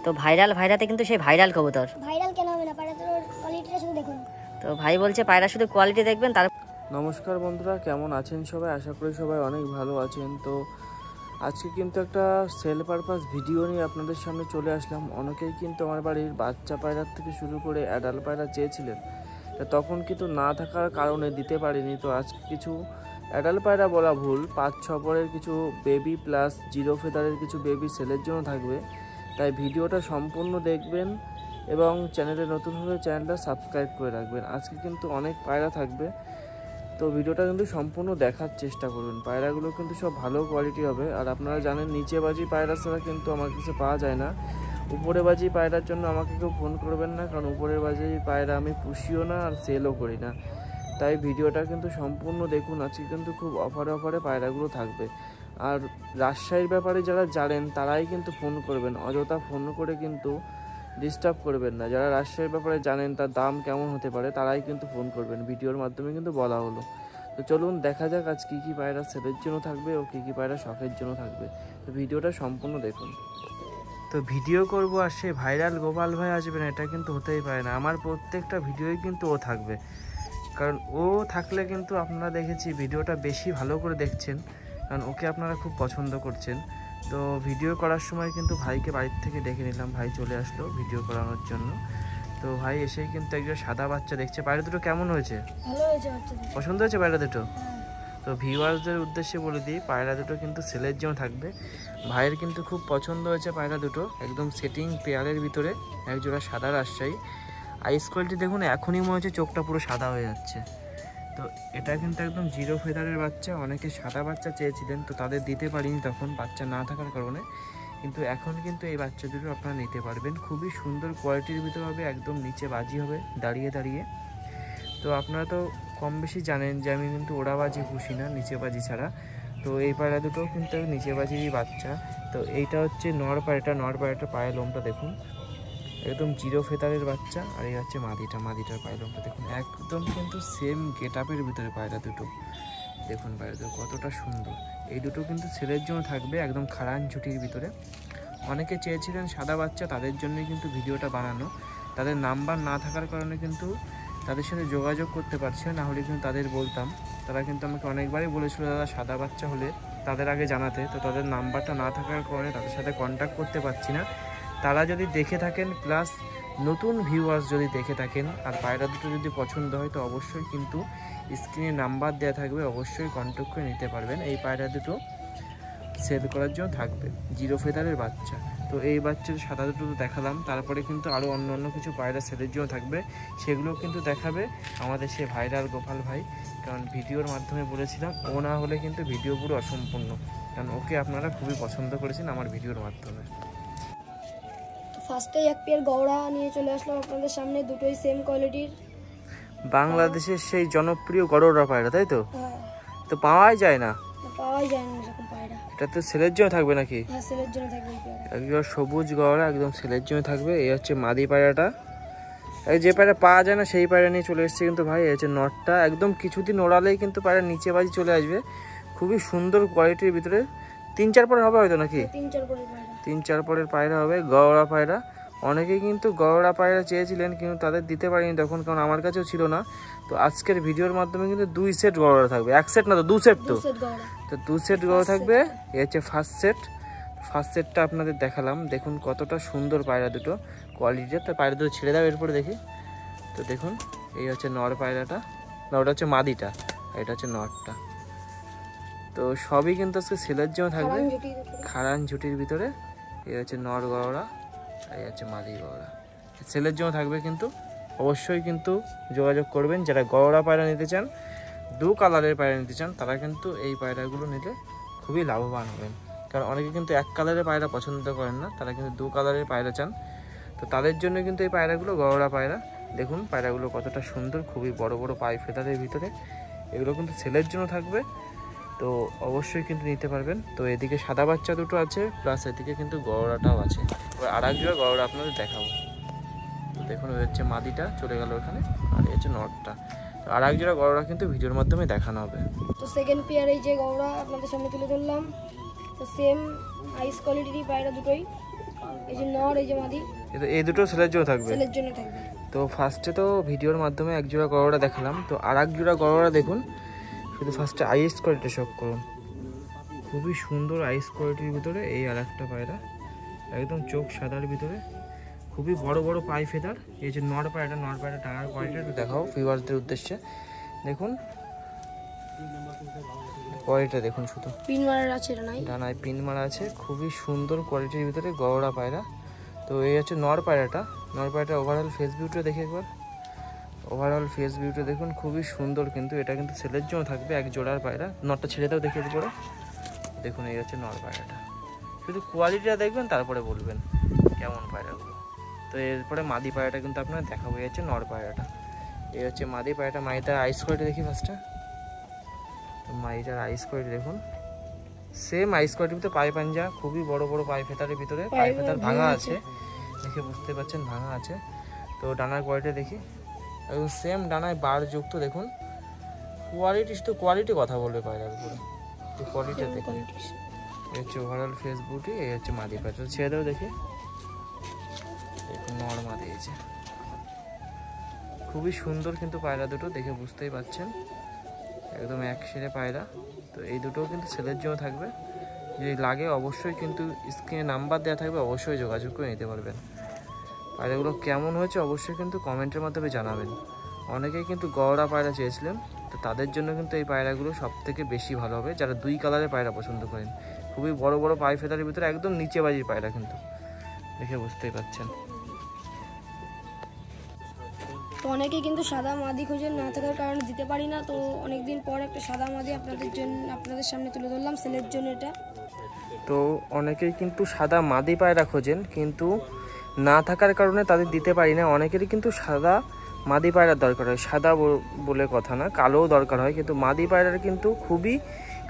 তো ভাইরাল ভাইরাতে কিন্তু সেই ভাইরাল কবুতর। ভাইরাল কেন হবে না, পায়রাগুলোর কোয়ালিটিটা শুধু দেখুন। তো ভাই বলছে পায়রা শুধু কোয়ালিটি দেখবেন তার। নমস্কার বন্ধুরা, কেমন আছেন সবাই? আশা করি সবাই অনেক ভালো আছেন। তো আজকে কিন্তু একটা সেল পারপাস ভিডিও নিয়ে আপনাদের সামনে চলে আসলাম। অনেকেই কিন্তু আমার বাড়ির বাচ্চা পায়রার থেকে শুরু করে অ্যাডাল্ট পায়রা চেয়েছিলেন, তা তখন কিন্তু না থাকার কারণে দিতে পারিনি। তো আজকে কিছু অ্যাডাল্ট পায়রা বলা ভুল, 5-6 পরের কিছু বেবি প্লাস জিরো ফেদারের কিছু বেবি সেলের জন্য থাকবে। তাই ভিডিওটা সম্পূর্ণ দেখবেন এবং চ্যানেলে নতুন হলে চ্যানেলটা সাবস্ক্রাইব করে রাখবেন। আজকে কিন্তু অনেক পায়রা থাকবে, তো ভিডিওটা কিন্তু সম্পূর্ণ দেখার চেষ্টা করবেন। পায়রাগুলো কিন্তু সব ভালো কোয়ালিটি হবে। আর আপনারা জানেন নিচে বাজি পায়রা ছাড়া কিন্তু আমার কাছে পাওয়া যায় না। উপরে বাজি পায়রার জন্য আমাকে কেউ ফোন করবেন না, কারণ উপরের বাজি পায়রা আমি পুষিও না আর সেলও করি না। তাই ভিডিওটা কিন্তু সম্পূর্ণ দেখুন। আজকে কিন্তু খুব অফারে পায়রাগুলো থাকবে। আর রাজশাহীর ব্যাপারে যারা জানেন তারাই কিন্তু ফোন করবেন, অযথা ফোন করে কিন্তু ডিস্টার্ব করবেন না। যারা রাজশাহীর ব্যাপারে জানেন তার দাম কেমন হতে পারে তারাই কিন্তু ফোন করবেন, ভিডিওর মাধ্যমে কিন্তু বলা হলো। তো চলুন দেখা যাক আজ কী কী পায়রা সেলের জন্য থাকবে ও কী কী পায়রা শখের জন্য থাকবে। তো ভিডিওটা সম্পূর্ণ দেখুন। তো ভিডিও করব আর সে ভাইরাল গোপাল ভাই আসবে না, এটা কিন্তু হতেই পারে না। আমার প্রত্যেকটা ভিডিওই কিন্তু ও থাকবে, কারণ ও থাকলে কিন্তু আপনারা দেখেছি ভিডিওটা বেশি ভালো করে দেখছেন, কারণ ওকে আপনারা খুব পছন্দ করছেন। তো ভিডিও করার সময় কিন্তু ভাইকে বাড়ির থেকে ডেকে নিলাম, ভাই চলে আসলো ভিডিও করানোর জন্য। তো ভাই এসেই কিন্তু একজন সাদা বাচ্চা দেখছে। পায়রা দুটো কেমন হয়েছে? ভালো হয়েছে বাচ্চা, পছন্দ হয়েছে পায়রা দুটো? তো ভিউয়ার্সদের উদ্দেশ্যে বলে দিই, পায়রা দুটো কিন্তু সেলের জন্য থাকবে। ভাইয়ের কিন্তু খুব পছন্দ হয়েছে পায়রা দুটো, একদম সেটিং পেয়ারের ভিতরে একজোড়া সাদা রাজশাহী। আইস কোয়ালিটি দেখুন, এখনই মনে হচ্ছে চোখটা পুরো সাদা হয়ে যাচ্ছে। তো এটা কিন্তু একদম জিরো ফেদারের বাচ্চা। অনেকে সাদা বাচ্চা চেয়েছিলেন, তো তাদের দিতে পারিনি তখন বাচ্চা না থাকার কারণে, কিন্তু এখন কিন্তু এই বাচ্চা দুটো আপনারা নিতে পারবেন। খুবই সুন্দর কোয়ালিটির ভিতরে হবে, একদম নিচে বাজি হবে দাঁড়িয়ে দাঁড়িয়ে। তো আপনারা তো কম বেশি জানেন যে আমি কিন্তু ওড়া বাজি পুষি না, নিচে বাজি ছাড়া। তো এই পায়রা দুটোও কিন্তু নিচে বাজিরই বাচ্চা। তো এইটা হচ্ছে নর পায়রাটা পায়ের লোমটা দেখুন, একদম জিরো ফেদারের বাচ্চা। আর এই হচ্ছে মাদিটার পায়ের লোমটা দেখুন, একদম কিন্তু সেম গেট আপের ভিতরে পায়রা দুটো। দেখুন পায়রা দুটো কতটা সুন্দর। এই দুটো কিন্তু ছেলের জন্য থাকবে, একদম খাড়ান ঝুটির ভিতরে। অনেকে চেয়েছিলেন সাদা বাচ্চা, তাদের জন্যই কিন্তু ভিডিওটা বানানো। তাদের নাম্বার না থাকার কারণে কিন্তু তাদের সাথে যোগাযোগ করতে পারছে না, হলে কিন্তু তাদের বলতাম। তারা কিন্তু আমাকে অনেকবারই বলেছিল দাদা সাদা বাচ্চা হলে তাদের আগে জানাতে। তো তাদের নাম্বারটা না থাকার কারণে তাদের সাথে কন্ট্যাক্ট করতে পারছি না। তারা যদি দেখে থাকেন, প্লাস নতুন ভিউয়ার্স যদি দেখে থাকেন আর পায়রা দুটো যদি পছন্দ হয়, তো অবশ্যই কিন্তু স্ক্রিনে নাম্বার দেওয়া থাকবে, অবশ্যই কন্ট্যাক্ট করে নিতে পারবেন। এই পায়রা দুটো সেল করার জন্য থাকবে, জিরো ফেদারের বাচ্চা। তো এই বাচ্চার সাদা দুটো তো দেখালাম, তারপরে কিন্তু আরও অন্য কিছু পায়রা সেলের জন্য থাকবে, সেগুলো কিন্তু দেখাবে আমাদের সে ভাইরাল গোপাল ভাই। কারণ ভিডিওর মাধ্যমে বলেছিলাম, ও না হলে কিন্তু ভিডিও পুরো অসম্পূর্ণ, কারণ ওকে আপনারা খুবই পছন্দ করেছেন আমার ভিডিওর মাধ্যমে। ফার্স্টে এক পেয়ার গৌড়া নিয়ে চলে আসলাম আপনাদের সামনে, দুটোই সেম কোয়ালিটির। বাংলাদেশের সেই জনপ্রিয় গড়রা পায়রা, তাই তো? হ্যাঁ, তো পাওয়াই যায় না, পাওয়াই যায় না এরকম পায়রা। এটা তো সেলের জন্য থাকবে নাকি? হ্যাঁ, সেলের জন্য থাকবে এই পেয়ারা। একদম সবুজ গড়া, একদম সেলের জন্য থাকবে। এই হচ্ছে মাদি পায়রাটা। যে পায়রা পাওয়া যায় না সেই পায়রা নিয়ে চলে এসেছে কিন্তু ভাই। এই হচ্ছে নটটা, একদম কিছুদিন ওড়ালেই কিন্তু পায়রা নিচে বাজি চলে আসবে। খুবই সুন্দর কোয়ালিটির ভিতরে। 3-4 পরের হবে হয়তো নাকি? 3-4 পরের পায়রা। 3-4 পরের পায়রা হবে, গড়া পায়রা। অনেকেই কিন্তু গড়া পায়রা চেয়েছিলেন, কিন্তু তাদের দিতে পারিনি তখন, কারণ আমার কাছেও ছিল না। তো আজকের ভিডিওর মাধ্যমে কিন্তু 2 সেট গড়া থাকবে, 1 সেট না তো 2 সেট। তো 2 সেট গড়া থাকবে। এই হচ্ছে ফার্স্ট সেটটা আপনাদের দেখালাম। দেখুন কতটা সুন্দর পায়রা দুটো কোয়ালিটির। তো পায়রা দুটো ছেড়ে দাও, এরপরে দেখি। তো দেখুন এই হচ্ছে নর পায়রাটা, ওটা হচ্ছে মাদিটা, এটা হচ্ছে নরটা। তো সবই কিন্তু আজকে সেলের জন্য থাকবে, খাড়ান ঝুটির ভিতরে। এই হচ্ছে নর গড়া, এই হচ্ছে মাদি গড়া, সেলের জন্য থাকবে। কিন্তু অবশ্যই কিন্তু যোগাযোগ করবেন যারা গড়া পায়রা নিতে চান, 2 কালারের পায়রা নিতে চান, তারা কিন্তু এই পায়রাগুলো নিলে খুবই লাভবান হবেন। কারণ অনেকে কিন্তু 1 কালারের পায়রা পছন্দ করেন না, তারা কিন্তু 2 কালারের পায়রা চান। তো তাদের জন্য কিন্তু এই পায়রাগুলো গড়া পায়রা। দেখুন পায়রাগুলো কতটা সুন্দর, খুবই বড় বড় পাই ফেদারের ভিতরে। এগুলো কিন্তু সেলের জন্য থাকবে, তো অবশ্যই কিন্তু নিতে পারবেন। তো এদিকে সাদা বাচ্চা দুটো আছে, প্লাস এদিকে কিন্তু গড়াটাও আছে। এবার আর এক জোড়া গড়া আপনাদের দেখাবো। তো দেখুন ওই হচ্ছে মাদিটা চলে গেল ওখানে, আর এই হচ্ছে নটটা। তো আর এক জোড়া গড়া কিন্তু ভিডিওর মাধ্যমে দেখানো হবে। তো সেকেন্ড পেয়ার এই যে গৌড়া আপনাদের সামনে তুলে ধরলাম। তো সেম আইস কোয়ালিটিরই পায়রা দুটোই। এই যে নর, এই যে মাদি, এই দুটো ছেলের জন্য থাকবে। ছেলের জন্য থাকবে। তো ফার্স্টে তো ভিডিওর মাধ্যমে এক জোড়া গড়োড়া দেখালাম, তো আর এক জোড়া গড়োড়া দেখুন। শুধু ফার্স্টে আইস কোয়ালিটি শখ করুন, খুবই সুন্দর আইস কোয়ালিটির ভিতরে এই আর একটা পায়রা, একদম চোখ সাদার ভিতরে, খুবই বড় বড় পাই ফেদার। এই যে নর পায়রা, নর পায়রা ডানার কোয়ালিটি একটু দেখাও ভিউয়ার্সদের উদ্দেশ্যে। দেখুন কোয়ালিটিটা দেখুন, শুধু পিন মারার আছে, এটা নাই, ডানায় পিন মারা আছে, খুবই সুন্দর কোয়ালিটির ভিতরে গড়োড়া পায়রা। তো এই হচ্ছে নর পায়রাটা। নর পায়রাটা ওভারঅল ফেস ভিউটা দেখে একবার, ওভারঅল ফেস ভিউটা দেখুন, খুবই সুন্দর। কিন্তু এটা কিন্তু ছেলের জন্য থাকবে, এক জোড়ার পায়রা। নরটা ছেড়ে দেখিয়ে পরে দেখুন, এই হচ্ছে নর পায়রাটা। শুধু কোয়ালিটিটা দেখবেন, তারপরে বলবেন কেমন পায়রাগুলো। তো এরপরে মাদি পায়রাটা কিন্তু আপনার দেখাবো, এই হচ্ছে নর পায়রাটা। এই হচ্ছে মাদি পায়রাটা। মাদিটার আইস কোয়ালিটি দেখি ফার্স্টে। তো মাদিটার আইস কোয়ালিটি দেখুন, সেম আইস কোয়ালিটির ভিতরে পায়ে পাঞ্জা, খুবই বড় বড় পায়ে ফেতারের ভিতরে, পায়ে ফেতার ভাঙা আছে, দেখে বুঝতে পারছেন ভাঙা আছে। তো ডানার কোয়ালিটি দেখি, একদম সেম ডানায় বার যুক্ত। দেখুন কোয়ালিটি, শুধু কোয়ালিটি কথা বলবে পায়রার উপরে, যে কোয়ালিটি দেখুন। এই হচ্ছে ওভারঅল ফেস বুটি, এই হচ্ছে মাদি পায়রা। ছেড়ে দেবো দেখি, দেখুন নর মাদি দিয়েছে, খুবই সুন্দর কিন্তু পায়রা দুটো, দেখে বুঝতেই পারছেন একদম এক সেরে পায়রা। তো এই দুটোও কিন্তু ছেলের জন্য থাকবে, যদি লাগে অবশ্যই কিন্তু স্ক্রিনে নাম্বার দেওয়া থাকবে, অবশ্যই যোগাযোগ করে নিতে পারবেন। পায়রাগুলো কেমন হয়েছে অবশ্যই কিন্তু কমেন্টের মাধ্যমে জানাবেন। অনেকেই কিন্তু গড়া পায়রা চেয়েছিলেন, তো তাদের জন্য কিন্তু এই পায়রাগুলো সব থেকে বেশি ভালো হবে, যারা দুই কালারের পায়রা পছন্দ করেন। খুবই বড় বড় পাই ফেদারের ভিতরে একদম নিচে বাজির পায়রা, কিন্তু দেখে বুঝতেই পারছেন। তো অনেকেই কিন্তু সাদা মাদি খোঁজে, না থাকার কারণে দিতে পারি না। তো অনেকদিন পর একটা সাদা মাদি আপনাদের সামনে তুলে ধরলাম, ছেলের জন্য এটা। তো অনেকেই কিন্তু সাদা মাদি পায়রা খোঁজেন, কিন্তু না থাকার কারণে তাদের দিতে পারি না। অনেকেরই কিন্তু সাদা মাদি পায়রার দরকার হয়, সাদা বলে কথা না, কালোও দরকার হয়, কিন্তু মাদি পায়রার কিন্তু খুবই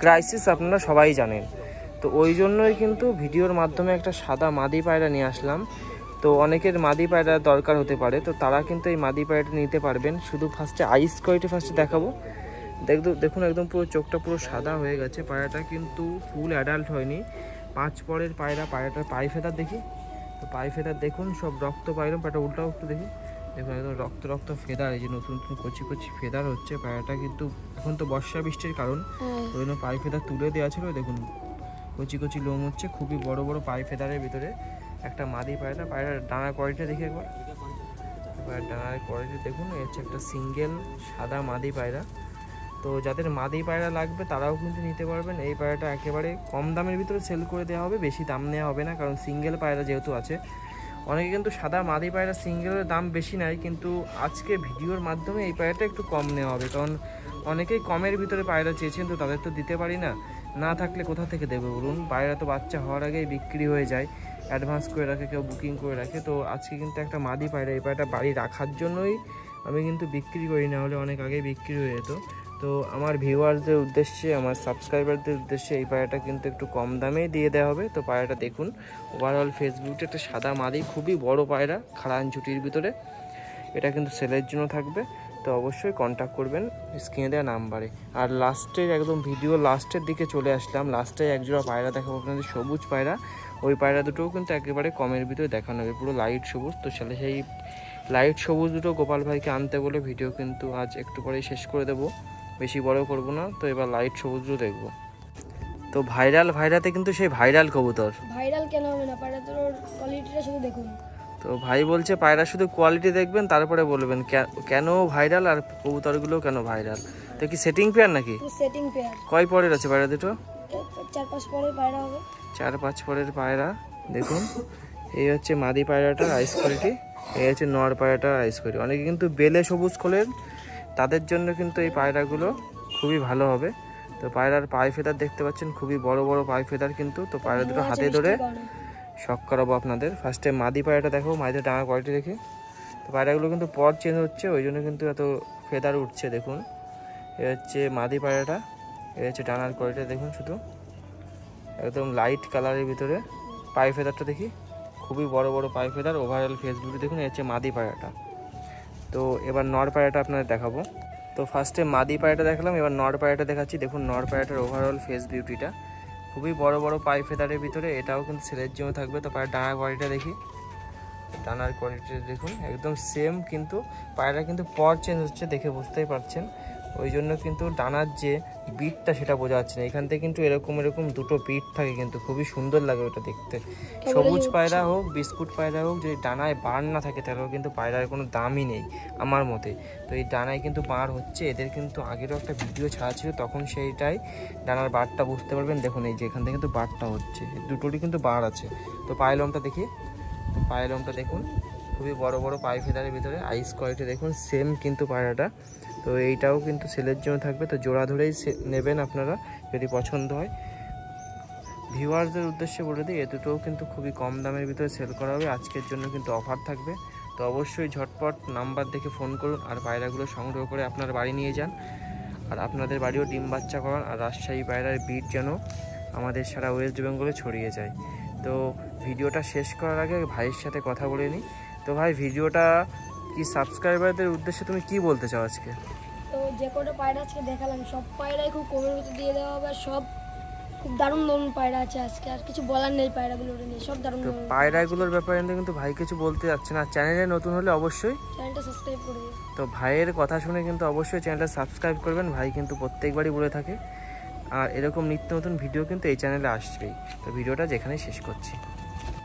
ক্রাইসিস, আপনারা সবাই জানেন। তো ওই জন্যই কিন্তু ভিডিওর মাধ্যমে একটা সাদা মাদি পায়রা নিয়ে আসলাম। তো অনেকের মাদি পায়রা দরকার হতে পারে, তো তারা কিন্তু এই মাদি পায়রাটা নিতে পারবেন। শুধু ফার্স্টে আইস কোয়ালিটি ফার্স্টে দেখাবো। দেখুন একদম পুরো চোখটা পুরো সাদা হয়ে গেছে। পায়রাটা কিন্তু ফুল অ্যাডাল্ট হয়নি, 5 পরের পায়রা। পায়রাটার পাই ফেদার দেখি, তো পাই ফেদার দেখুন সব রক্ত পাইলাম। পায়রাটা উল্টাও একটু দেখি, দেখুন একদম রক্ত রক্ত ফেদার, এই যে নতুন নতুন কচি কচি ফেদার হচ্ছে। পায়রাটা কিন্তু এখন তো বর্ষা বৃষ্টির কারণ, ওই জন্য পাই ফেদার তুলে দেওয়া ছিল। দেখুন কচি কচি লোম হচ্ছে, খুবই বড় বড় পাই ফেদারের ভিতরে একটা মাদি পায়রা। পায়রার ডানার কোয়ালিটি দেখি একবার, পায়রার ডানার কোয়ালিটি দেখুন। এই হচ্ছে একটা সিঙ্গেল সাদা মাদি পায়রা। তো যাদের মাদি পায়রা লাগবে তারাও কিন্তু নিতে পারবেন। এই পায়রাটা একেবারে কম দামের ভিতরে সেল করে দেওয়া হবে, বেশি দাম নেওয়া হবে না, কারণ সিঙ্গেল পায়রা যেহেতু আছে। অনেকে কিন্তু সাদা মাদি পায়রা সিঙ্গেলের দাম বেশি নেয়, কিন্তু আজকে ভিডিওর মাধ্যমে এই পায়রাটা একটু কম নেওয়া হবে, কারণ অনেকেই কমের ভিতরে পায়রা চেয়েছেন, তো তাদের তো দিতে পারি না। না থাকলে কোথা থেকে দেবে বলুন? পায়রা তো বাচ্চা হওয়ার আগেই বিক্রি হয়ে যায়, অ্যাডভান্স করে রাখে, কেউ বুকিং করে রাখে। তো আজকে কিন্তু একটা মাদি পায়রা, এই পায়রাটা বাড়ি রাখার জন্যই আমি কিন্তু বিক্রি করি, না হলে অনেক আগেই বিক্রি হয়ে যেত। তো আমার ভিউয়ার্সদের উদ্দেশ্যে, আমার সাবস্ক্রাইবারদের উদ্দেশ্যে এই পায়রাটা কিন্তু একটু কম দামেই দিয়ে দেওয়া হবে। তো পায়রাটা দেখুন, ওভারঅল ফেসবুকে একটা সাদা মাদি, খুবই বড় পায়রা, খাড়ান ঝুটির ভিতরে। এটা কিন্তু সেলের জন্য থাকবে, তো অবশ্যই কন্ট্যাক্ট করবেন স্ক্রিনে দেওয়া নাম্বারে। আর লাস্টের একদম ভিডিও লাস্টের দিকে চলে আসলাম, লাস্টে একজোড়া পায়রা দেখাবো আপনাদের, সবুজ পায়রা। ওই পায়রা দুটোও কিন্তু একেবারে কমের ভিতরে দেখানো হবে, পুরো লাইট সবুজ। তো সেই লাইট সবুজ দুটো গোপাল ভাইকে আনতে বলে ভিডিও কিন্তু আজ একটু পরেই শেষ করে দেবো, বেশি বড় করব না। তো এবার লাইট সবুজও দেখবো। তো ভাইরাতে কিন্তু সেই ভাইরাল কবুতর। ভাইরাল কেন হবে না, পায়রাটার কোয়ালিটিটা শুধু দেখুন। তো ভাই বলছে পায়রা শুধু কোয়ালিটি দেখবেন, তারপরে বলবেন কেন ভাইরাল, আর কবুতরগুলো কেন ভাইরাল। তো কি সেটিং পেয়ার নাকি? Setting pair. কয় পরের আছে পায়রা দুটো? 4-5 পরের পায়রা হবে। 4-5 পরের পায়রা। দেখুন এই হচ্ছে মাদি পায়রাটার আইস কোয়ালিটি, এই হচ্ছে নর পায়রাটার আইস কোয়ালিটি। অনেকে কিন্তু বেলে সবুজ খোলেন, তাদের জন্য কিন্তু এই পায়রাগুলো খুবই ভালো হবে। তো পায়রার পায়ে ফেদার দেখতে পাচ্ছেন, খুবই বড় বড় পায়ে ফেদার কিন্তু। তো পায়রা দুটো হাতে ধরে শখ করাবো আপনাদের। ফার্স্টে মাদি পায়রাটা দেখো, মাদিটা ডাঙা কোয়ালিটি দেখি। তো পায়রাগুলো কিন্তু পর চেঞ্জ হচ্ছে, ওই জন্য কিন্তু এত ফেদার উঠছে। দেখুন এ হচ্ছে মাদি পায়রাটা, এ হচ্ছে ডানার কোয়ালিটি দেখুন, শুধু একদম লাইট কালারের ভিতরে। পায়ে ফেদারটা দেখি, খুবই বড় বড় পায়ে ফেদার। ওভারঅল ফেসবুকে দেখুন, এ হচ্ছে মাদি পায়রাটা। তো এবার নর পায়রাটা আপনাদের দেখাবো। তো ফার্স্টে মাদি পায়রাটা দেখালাম, এবার নর পায়রাটা দেখাচ্ছি। দেখুন নর পায়রাটার ওভারঅল ফেস বিউটিটা খুবই বড় বড় পাই ফেদারের ভিতরে, এটাও কিন্তু সেলের জন্য থাকবে। তো পায়ের ডানার কোয়ালিটিটা দেখি, ডানার কোয়ালিটি দেখুন একদম সেম, কিন্তু পায়রা কিন্তু পর চেঞ্জ হচ্ছে, দেখে বুঝতেই পারছেন। ওই জন্য কিন্তু ডানার যে বিটটা সেটা বোঝা যাচ্ছে না, এখান থেকে কিন্তু এরকম দুটো বিট থাকে, কিন্তু খুবই সুন্দর লাগে ওটা দেখতে। সবুজ পায়রা হোক বিস্কুট পায়রা হোক, যদি ডানায় বার না থাকে তাহলেও কিন্তু পায়রার কোনো দামই নেই আমার মতে। তো এই ডানায় কিন্তু বার হচ্ছে, এদের কিন্তু আগেরও একটা ভিডিও ছাড়া ছিল, তখন সেইটাই ডানার বারটা বুঝতে পারবেন। দেখুন এই যে এখান থেকে কিন্তু বারটা হচ্ছে, দুটোরই কিন্তু বার আছে। তো পায়লমটা দেখি, পায়ের লোমটা দেখুন খুবই বড় বড় পাই ফেদারের ভিতরে, আইস কোয়ালিটি দেখুন সেম কিন্তু পায়রাটা। তো এইটাও কিন্তু সেলের জন্য থাকবে, তো জোড়া ধরেই নেবেন আপনারা যদি পছন্দ হয়। ভিউয়ারদের উদ্দেশ্যে বলে দিই, এ দুটোও কিন্তু খুবই কম দামের ভিতরে সেল করা হবে, আজকের জন্য কিন্তু অফার থাকবে। তো অবশ্যই ঝটপট নাম্বার দেখে ফোন করুন আর পায়রাগুলো সংগ্রহ করে আপনার বাড়ি নিয়ে যান, আর আপনাদের বাড়িও ডিম বাচ্চা করান, আর রাজশাহী পায়রার বিট যেন আমাদের সারা ওয়েস্ট বেঙ্গলে ছড়িয়ে যায়। তো ভিডিওটা শেষ করার আগে ভাইয়ের সাথে কথা বলে নিই। তো ভাই, ভিডিওটা কি সাবস্ক্রাইবারদের উদ্দেশ্যে তুমি কি বলতে চাও আজকে? তো যে কটা পায়রা আজকে দেখালাম সব পায়রাই খুব কমের ভিতরে দিয়ে দেওয়া হবে, সব খুব দারুণ দারুণ পায়রা আছে আজকে, আর কিছু বলার নেই পায়রাগুলোর নিয়ে, সব দারুণ তো দারুণ। পায়রাগুলোর ব্যাপারে কিন্তু ভাই কিছু বলতে যাচ্ছে না, চ্যানেলে নতুন হলে অবশ্যই চ্যানেলটা সাবস্ক্রাইব করে দিন। তো ভাইয়ের কথা শুনে কিন্তু অবশ্যই চ্যানেলটা সাবস্ক্রাইব করবেন, ভাই কিন্তু প্রত্যেকবারই বলে থাকে। আর এরকম নিত্য নতুন ভিডিও কিন্তু এই চ্যানেলে আসবেই। তো ভিডিওটা যেখানে শেষ করছি।